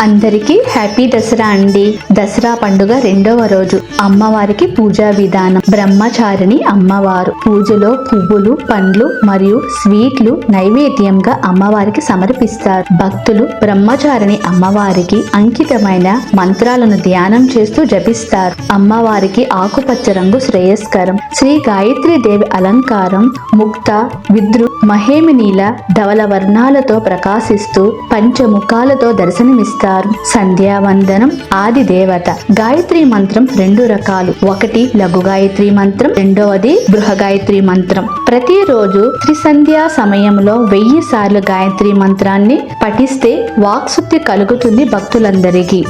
అందరికీ హ్యాపీ దసరా అండి. దసరా పండుగ రెండవ రోజు అమ్మవారికి పూజా విధానం. బ్రహ్మచారిణి అమ్మవారు పూజలో పువ్వులు, పండ్లు మరియు స్వీట్లు నైవేద్యంగా అమ్మవారికి సమర్పిస్తారు. భక్తులు బ్రహ్మచారిణి అమ్మవారికి అంకితమైన మంత్రాలను ధ్యానం చేస్తూ జపిస్తారు. అమ్మవారికి ఆకుపచ్చ రంగు శ్రేయస్కరం. శ్రీ గాయత్రీ దేవి అలంకారం ముక్త, విద్రు, మహేమినీల ధవల వర్ణాలతో ప్రకాశిస్తూ పంచముఖాలతో దర్శనమిస్తారు. సంధ్యావందనం ఆది దేవత. గాయత్రి మంత్రం రెండు రకాలు. ఒకటి లఘు గాయత్రి మంత్రం, రెండవది బృహ గాయత్రి మంత్రం. ప్రతిరోజు త్రిసంధ్యా సమయంలో 1000 సార్లు గాయత్రి మంత్రాన్ని పఠిస్తే వాక్శుద్ధి కలుగుతుంది భక్తులందరికీ.